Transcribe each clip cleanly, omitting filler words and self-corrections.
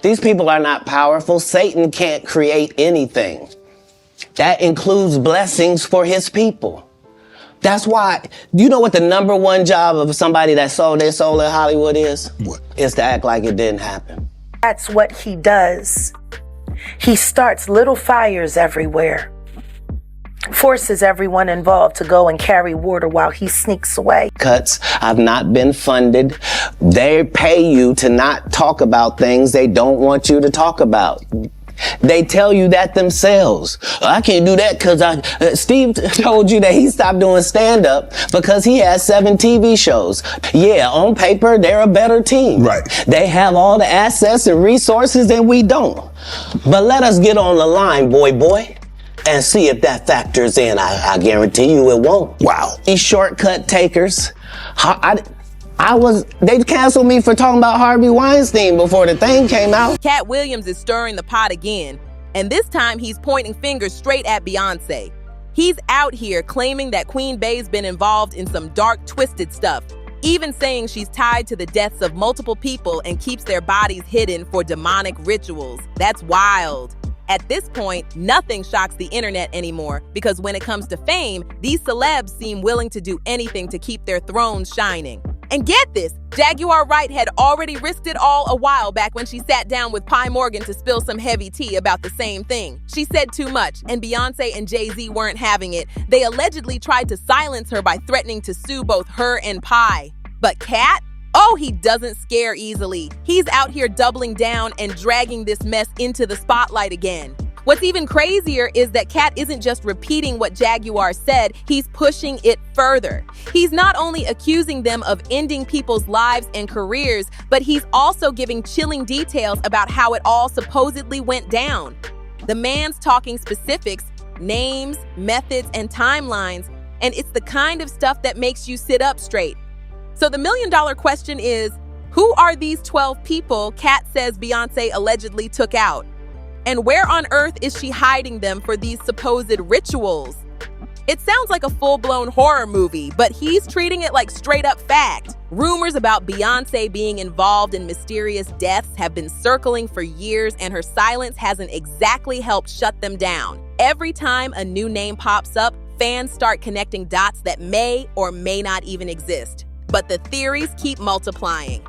These people are not powerful. Satan can't create anything. That includes blessings for his people. That's why, you know what the number one job of somebody that sold their soul in Hollywood is? What? Is to act like it didn't happen. That's what he does. He starts little fires everywhere. Forces everyone involved to go and carry water while he sneaks away. Cuts. I've not been funded. They pay you to not talk about things they don't want you to talk about. They tell you that themselves. I can't do that because Steve told you that he stopped doing stand-up because he has 7 TV shows. Yeah, on paper, they're a better team. Right. They have all the assets and resources and we don't. But let us get on the line, boy, and see if that factors in. I guarantee you it won't. Wow. These shortcut takers. They canceled me for talking about Harvey Weinstein before the thing came out. Katt Williams is stirring the pot again, and this time he's pointing fingers straight at Beyonce. He's out here claiming that Queen Bey's been involved in some dark, twisted stuff, even saying she's tied to the deaths of multiple people and keeps their bodies hidden for demonic rituals. That's wild. At this point, nothing shocks the internet anymore because when it comes to fame, these celebs seem willing to do anything to keep their thrones shining. And get this, Jaguar Wright had already risked it all a while back when she sat down with Pi Morgan to spill some heavy tea about the same thing. She said too much, and Beyonce and Jay-Z weren't having it. They allegedly tried to silence her by threatening to sue both her and Pi. But Katt? Oh, he doesn't scare easily. He's out here doubling down and dragging this mess into the spotlight again. What's even crazier is that Katt isn't just repeating what Jaguar said, he's pushing it further. He's not only accusing them of ending people's lives and careers, but he's also giving chilling details about how it all supposedly went down. The man's talking specifics, names, methods, and timelines, and it's the kind of stuff that makes you sit up straight. So the million-dollar question is, who are these 12 people Katt says Beyonce allegedly took out? And where on earth is she hiding them for these supposed rituals? It sounds like a full-blown horror movie, but he's treating it like straight-up fact. Rumors about Beyonce being involved in mysterious deaths have been circling for years, and her silence hasn't exactly helped shut them down. Every time a new name pops up, fans start connecting dots that may or may not even exist. But the theories keep multiplying.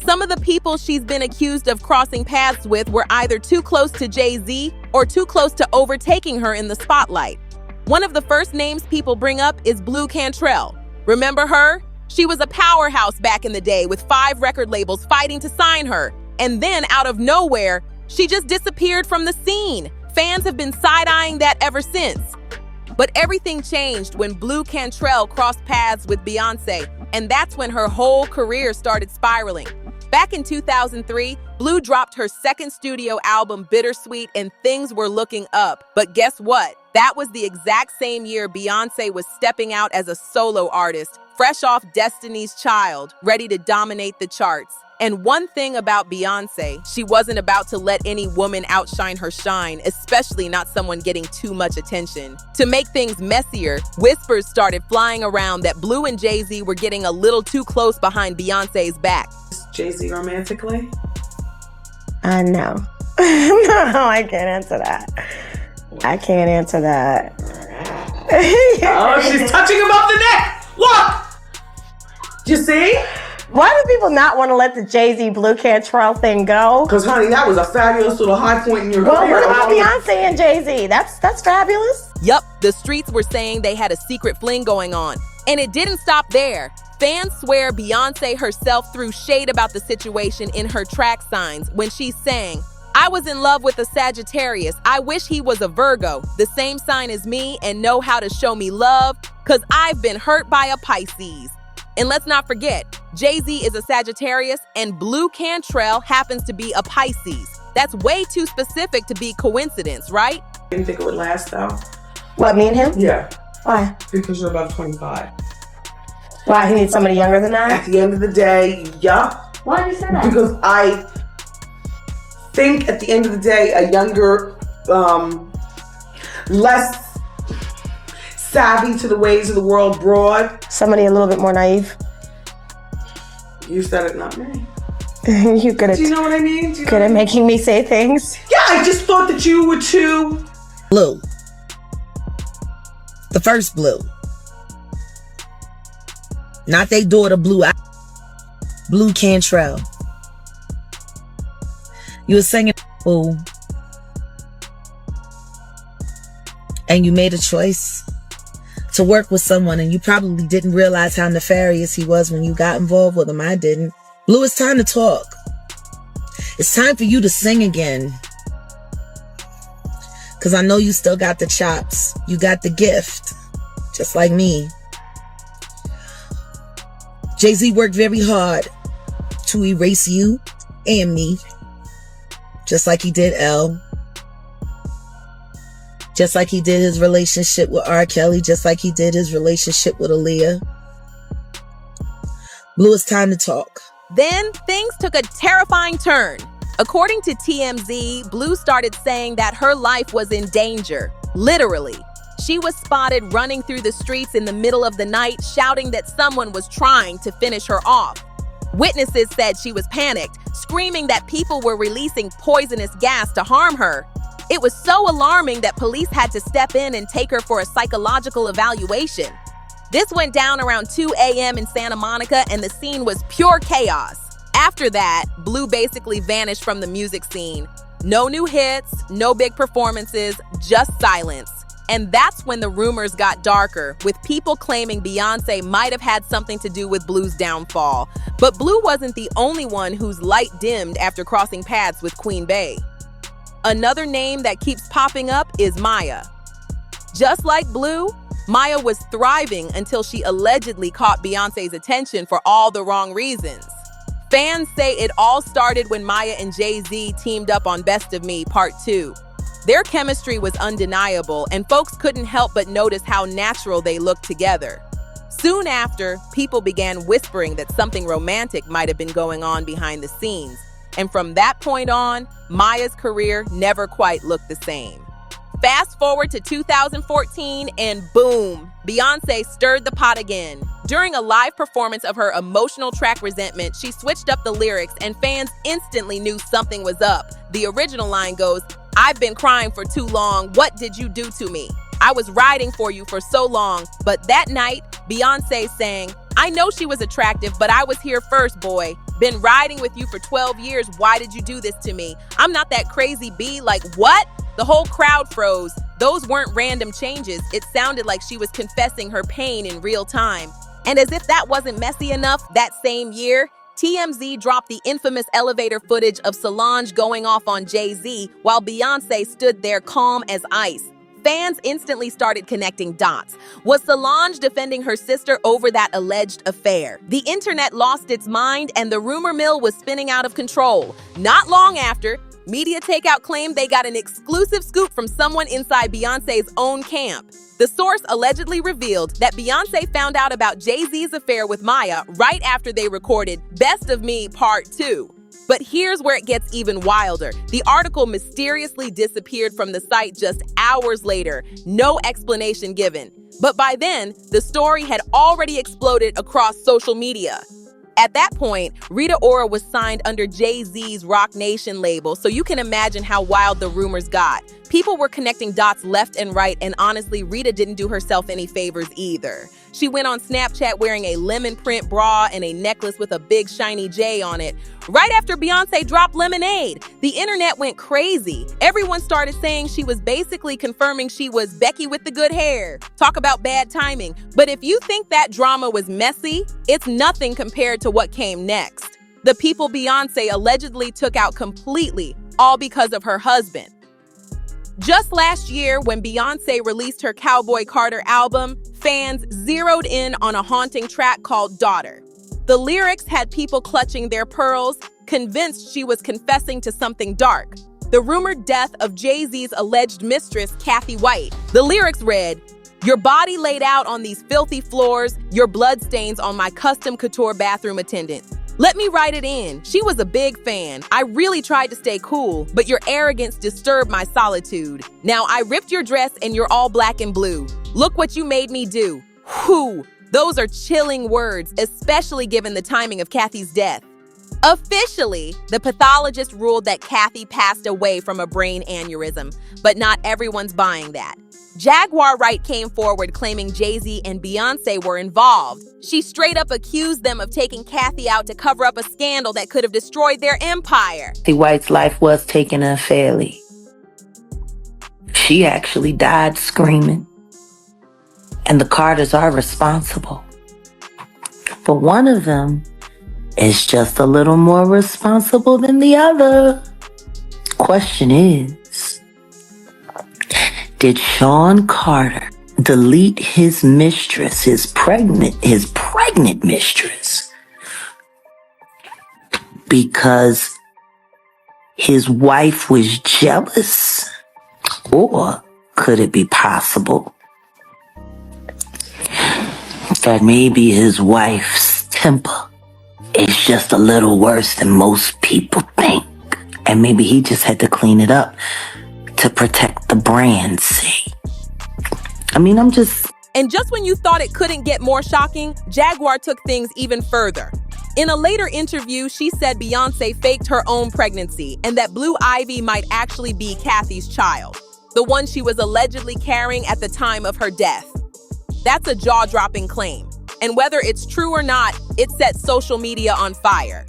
Some of the people she's been accused of crossing paths with were either too close to Jay-Z or too close to overtaking her in the spotlight. One of the first names people bring up is Blue Cantrell. Remember her? She was a powerhouse back in the day with 5 record labels fighting to sign her. And then out of nowhere, she just disappeared from the scene. Fans have been side-eyeing that ever since. But everything changed when Blue Cantrell crossed paths with Beyonce, and that's when her whole career started spiraling. Back in 2003, Blue dropped her second studio album, Bittersweet, and things were looking up. But guess what? That was the exact same year Beyonce was stepping out as a solo artist, fresh off Destiny's Child, ready to dominate the charts. And one thing about Beyonce, she wasn't about to let any woman outshine her shine, especially not someone getting too much attention. To make things messier, whispers started flying around that Blue and Jay-Z were getting a little too close behind Beyonce's back. Jay-Z romantically? No. No, I can't answer that. I can't answer that. Oh, she's touching him up the neck! Look! You see? Why do people not want to let the Jay-Z Blue Cantrell thing go? Because, honey, that was a fabulous little high point in your Well, career. what about Beyonce and Jay-Z? That's fabulous. Yup, the streets were saying they had a secret fling going on. And it didn't stop there. Fans swear Beyonce herself threw shade about the situation in her track signs when she sang, "I was in love with a Sagittarius. I wish he was a Virgo, the same sign as me and know how to show me love, cause I've been hurt by a Pisces." And let's not forget, Jay-Z is a Sagittarius and Blue Cantrell happens to be a Pisces. That's way too specific to be coincidence, right? Didn't think it would last, though. What, me and him? Yeah, Why? because you're above 25. Why, he needs somebody younger than that? At the end of the day, yeah. Why did you say that? Because I think at the end of the day, a younger, less savvy to the ways of the world broad. Somebody a little bit more naive. You said it, not me. You good Do you know what I mean? at making me say things? Yeah, I just thought that you were too... Blue. The first Blue. Not they daughter Blue. Blue Cantrell. You were singing Boo. And you made a choice to work with someone, and you probably didn't realize how nefarious he was when you got involved with him. I didn't. Blue, it's time to talk. It's time for you to sing again. Because I know you still got the chops. You got the gift. Just like me. Jay-Z worked very hard to erase you and me. Just like he did L. Just like he did his relationship with R. Kelly. Just like he did his relationship with Aaliyah. Blue, it's time to talk. Then things took a terrifying turn. According to TMZ, Blue started saying that her life was in danger. Literally. She was spotted running through the streets in the middle of the night, shouting that someone was trying to finish her off. Witnesses said she was panicked, screaming that people were releasing poisonous gas to harm her. It was so alarming that police had to step in and take her for a psychological evaluation. This went down around 2 a.m. in Santa Monica, and the scene was pure chaos. After that, Blue basically vanished from the music scene. No new hits, no big performances, just silence. And that's when the rumors got darker, with people claiming Beyonce might have had something to do with Blue's downfall. But Blue wasn't the only one whose light dimmed after crossing paths with Queen Bey. Another name that keeps popping up is Maya. Just like Blue, Maya was thriving until she allegedly caught Beyonce's attention for all the wrong reasons. Fans say it all started when Maya and Jay-Z teamed up on Best of Me Part 2. Their chemistry was undeniable, and folks couldn't help but notice how natural they looked together. Soon after, people began whispering that something romantic might have been going on behind the scenes. And from that point on, Maya's career never quite looked the same. Fast forward to 2014, and boom, Beyonce stirred the pot again. During a live performance of her emotional track Resentment, she switched up the lyrics, and fans instantly knew something was up. The original line goes, "I've been crying for too long, what did you do to me? I was riding for you for so long." But that night, Beyonce sang, "I know she was attractive, but I was here first, boy. Been riding with you for 12 years, why did you do this to me? I'm not that crazy B, like what?" The whole crowd froze. Those weren't random changes. It sounded like she was confessing her pain in real time. And as if that wasn't messy enough, that same year, TMZ dropped the infamous elevator footage of Solange going off on Jay-Z while Beyonce stood there calm as ice. Fans instantly started connecting dots. Was Solange defending her sister over that alleged affair? The internet lost its mind, and the rumor mill was spinning out of control. Not long after, Media Takeout claimed they got an exclusive scoop from someone inside Beyonce's own camp. The source allegedly revealed that Beyonce found out about Jay-Z's affair with Maya right after they recorded Best of Me Part 2. But here's where it gets even wilder. The article mysteriously disappeared from the site just hours later, no explanation given. But by then, the story had already exploded across social media. At that point, Rita Ora was signed under Jay-Z's Roc Nation label, so you can imagine how wild the rumors got. People were connecting dots left and right, and honestly, Rita didn't do herself any favors either. She went on Snapchat wearing a lemon print bra and a necklace with a big shiny J on it. Right after Beyonce dropped Lemonade, the internet went crazy. Everyone started saying she was basically confirming she was Becky with the good hair. Talk about bad timing. But if you think that drama was messy, it's nothing compared to what came next. The people Beyonce allegedly took out completely, all because of her husband. Just last year, when Beyonce released her Cowboy Carter album, fans zeroed in on a haunting track called Daughter. The lyrics had people clutching their pearls, convinced she was confessing to something dark. The rumored death of Jay-Z's alleged mistress, Kathy White. The lyrics read, "Your body laid out on these filthy floors, your bloodstains on my custom couture bathroom attendant. Let me write it in. She was a big fan. I really tried to stay cool, but your arrogance disturbed my solitude. Now I ripped your dress and you're all black and blue. Look what you made me do." Whew. Those are chilling words, especially given the timing of Kathy's death. Officially, the pathologist ruled that Kathy passed away from a brain aneurysm, but not everyone's buying that. Jaguar Wright came forward claiming Jay-Z and Beyonce were involved. She straight up accused them of taking Kathy out to cover up a scandal that could have destroyed their empire. Kathy White's life was taken unfairly. She actually died screaming. And the Carters are responsible. But one of them is just a little more responsible than the other. Question is, did Sean Carter delete his mistress, his pregnant mistress, because his wife was jealous? Or could it be possible that maybe his wife's temper is just a little worse than most people think? And maybe he just had to clean it up to protect the brand, see? I mean, And just when you thought it couldn't get more shocking, Jaguar took things even further. In a later interview, she said Beyonce faked her own pregnancy and that Blue Ivy might actually be Kathy's child, the one she was allegedly carrying at the time of her death. That's a jaw-dropping claim. And whether it's true or not, it set social media on fire.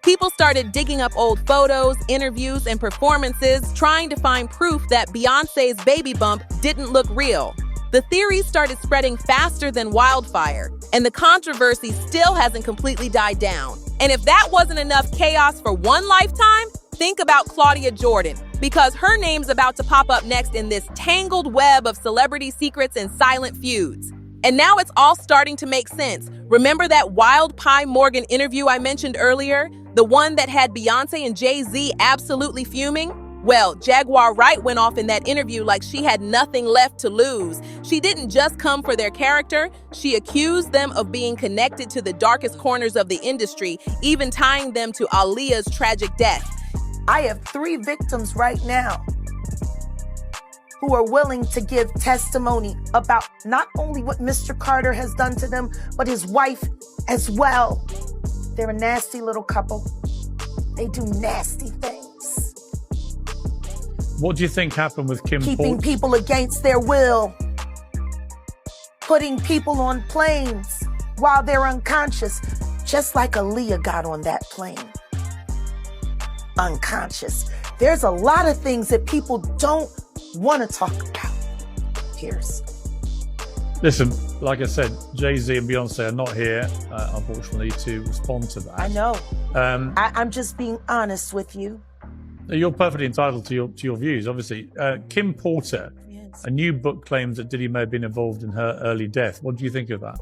People started digging up old photos, interviews, and performances, trying to find proof that Beyonce's baby bump didn't look real. The theories started spreading faster than wildfire, and the controversy still hasn't completely died down. And if that wasn't enough chaos for one lifetime, think about Claudia Jordan, because her name's about to pop up next in this tangled web of celebrity secrets and silent feuds. And now it's all starting to make sense. Remember that Wild Pie Morgan interview I mentioned earlier? The one that had Beyonce and Jay-Z absolutely fuming? Well, Jaguar Wright went off in that interview like she had nothing left to lose. She didn't just come for their character, she accused them of being connected to the darkest corners of the industry, even tying them to Aaliyah's tragic death. I have 3 victims right now who are willing to give testimony about not only what Mr. Carter has done to them, but his wife as well. They're a nasty little couple. They do nasty things. What do you think happened with Kim Porter? Keeping people against their will. Putting people on planes while they're unconscious, just like Aaliyah got on that plane. Unconscious. There's a lot of things that people don't want to talk about. Pierce. Listen, like I said, Jay-Z and Beyonce are not here, unfortunately, to respond to that. I know. I'm just being honest with you. You're perfectly entitled to your views, obviously. Kim Porter, Yes. a new book claims that Diddy may have been involved in her early death. What do you think of that?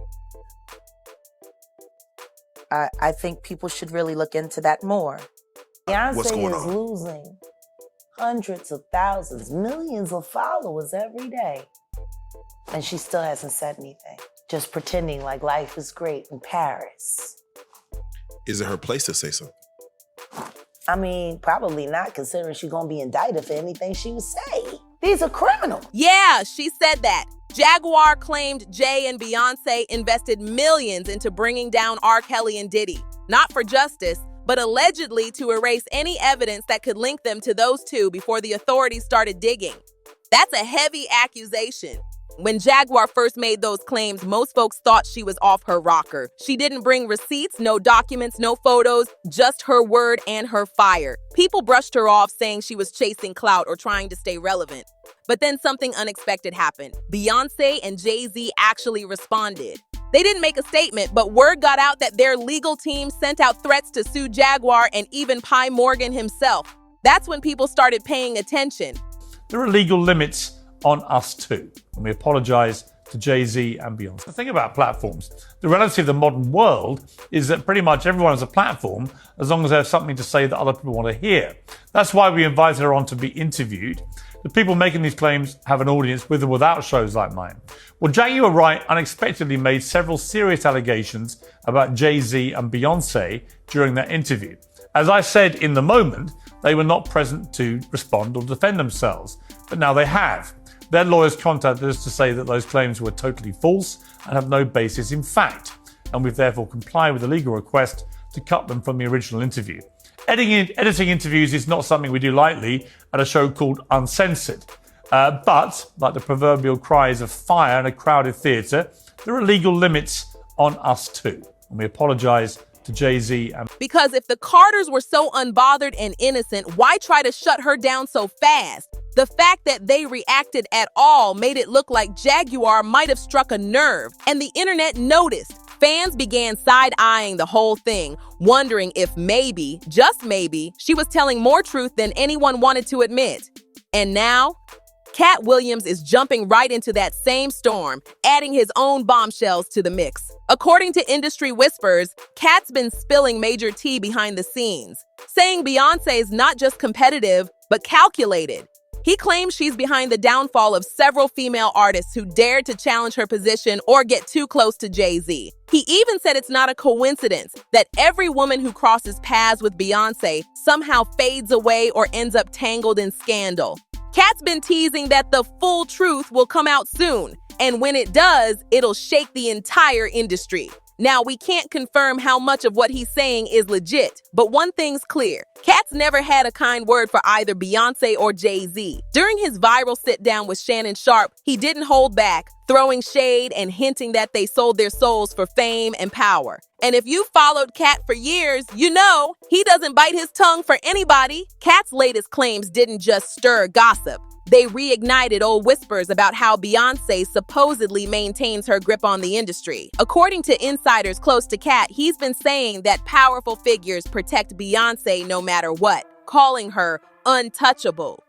I think people should really look into that more. Beyonce What's going is on? losing hundreds of thousands, millions of followers every day. And she still hasn't said anything. Just pretending like life is great in Paris. Is it her place to say something? I mean, probably not, considering she's gonna be indicted for anything she would say. These are criminals. Yeah, she said that. Jaguar claimed Jay and Beyonce invested millions into bringing down R. Kelly and Diddy, not for justice, but allegedly to erase any evidence that could link them to those two before the authorities started digging. That's a heavy accusation. When Jaguar first made those claims, most folks thought she was off her rocker. She didn't bring receipts, no documents, no photos, just her word and her fire. People brushed her off, saying she was chasing clout or trying to stay relevant. But then something unexpected happened. Beyonce and Jay-Z actually responded. They didn't make a statement, but word got out that their legal team sent out threats to sue Jaguar and even Pie Morgan himself. That's when people started paying attention. There are legal limits on us too, and we apologize to Jay-Z and Beyonce. The thing about platforms, the reality of the modern world is that pretty much everyone has a platform as long as they have something to say that other people want to hear. That's why we invited her on to be interviewed. The people making these claims have an audience with or without shows like mine. Well, Jaguar Wright unexpectedly made several serious allegations about Jay-Z and Beyonce during that interview. As I said in the moment, they were not present to respond or defend themselves, but now they have. Their lawyers contacted us to say that those claims were totally false and have no basis in fact, and we've therefore complied with the legal request to cut them from the original interview. Editing interviews is not something we do lightly at a show called Uncensored. But, like the proverbial cries of fire in a crowded theatre, there are legal limits on us too. And we apologise to Jay-Z and... Because if the Carters were so unbothered and innocent, why try to shut her down so fast? The fact that they reacted at all made it look like Jaguar might have struck a nerve, and the internet noticed. Fans began side-eyeing the whole thing, wondering if maybe, just maybe, she was telling more truth than anyone wanted to admit. And now, Katt Williams is jumping right into that same storm, adding his own bombshells to the mix. According to industry whispers, Katt's been spilling major tea behind the scenes, saying Beyonce is not just competitive, but calculated. He claims she's behind the downfall of several female artists who dared to challenge her position or get too close to Jay-Z. He even said it's not a coincidence that every woman who crosses paths with Beyonce somehow fades away or ends up tangled in scandal. Katt's been teasing that the full truth will come out soon, and when it does, it'll shake the entire industry. Now, we can't confirm how much of what he's saying is legit, but one thing's clear. Katt's never had a kind word for either Beyonce or Jay-Z. During his viral sit-down with Shannon Sharpe, he didn't hold back, throwing shade and hinting that they sold their souls for fame and power. And if you followed Katt for years, you know he doesn't bite his tongue for anybody. Katt's latest claims didn't just stir gossip. They reignited old whispers about how Beyonce supposedly maintains her grip on the industry. According to insiders close to Katt, he's been saying that powerful figures protect Beyonce no matter what, calling her untouchable.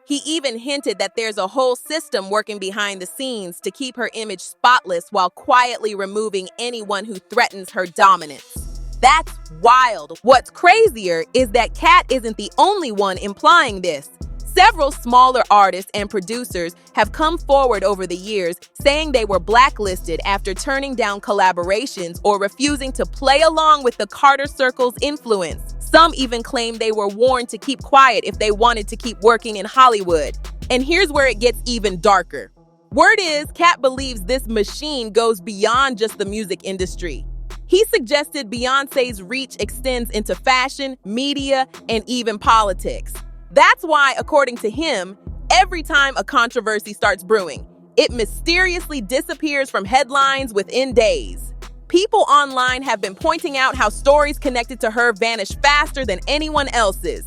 He even hinted that there's a whole system working behind the scenes to keep her image spotless while quietly removing anyone who threatens her dominance. That's wild. What's crazier is that Katt isn't the only one implying this. Several smaller artists and producers have come forward over the years saying they were blacklisted after turning down collaborations or refusing to play along with the Carter Circle's influence. Some even claim they were warned to keep quiet if they wanted to keep working in Hollywood. And here's where it gets even darker. Word is, Katt believes this machine goes beyond just the music industry. He suggested Beyonce's reach extends into fashion, media, and even politics. That's why, according to him, every time a controversy starts brewing, it mysteriously disappears from headlines within days. People online have been pointing out how stories connected to her vanish faster than anyone else's.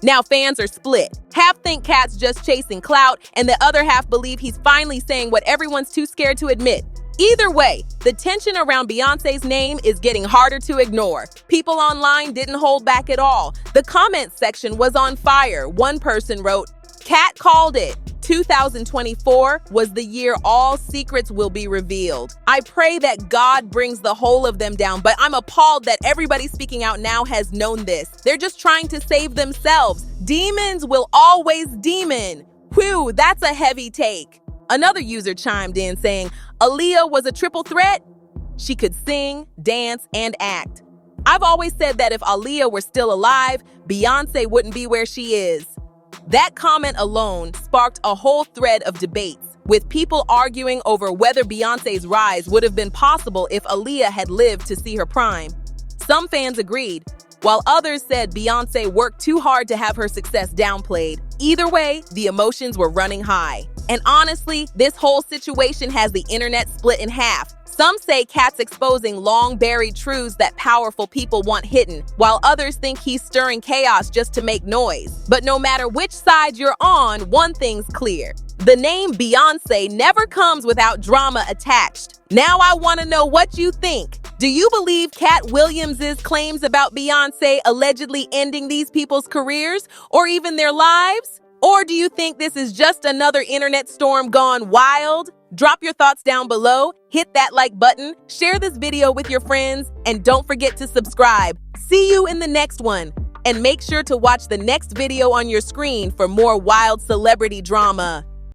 Now fans are split. Half think Katt's just chasing clout, and the other half believe he's finally saying what everyone's too scared to admit. Either way, the tension around Beyonce's name is getting harder to ignore. People online didn't hold back at all. The comments section was on fire. One person wrote, "Katt called it. 2024 was the year all secrets will be revealed. I pray that God brings the whole of them down, but I'm appalled that everybody speaking out now has known this. They're just trying to save themselves. Demons will always demon." Whew, that's a heavy take. Another user chimed in saying, Aaliyah was a triple threat. She could sing, dance, and act. I've always said that if Aaliyah were still alive, Beyonce wouldn't be where she is. That comment alone sparked a whole thread of debates, with people arguing over whether Beyonce's rise would have been possible if Aaliyah had lived to see her prime. Some fans agreed, while others said Beyonce worked too hard to have her success downplayed. Either way, the emotions were running high. And honestly, this whole situation has the internet split in half. Some say Katt's exposing long-buried truths that powerful people want hidden, while others think he's stirring chaos just to make noise. But no matter which side you're on, one thing's clear. The name Beyonce never comes without drama attached. Now I want to know what you think. Do you believe Katt Williams' claims about Beyonce allegedly ending these people's careers or even their lives? Or do you think this is just another internet storm gone wild? Drop your thoughts down below, hit that like button, share this video with your friends, and don't forget to subscribe. See you in the next one. And make sure to watch the next video on your screen for more wild celebrity drama.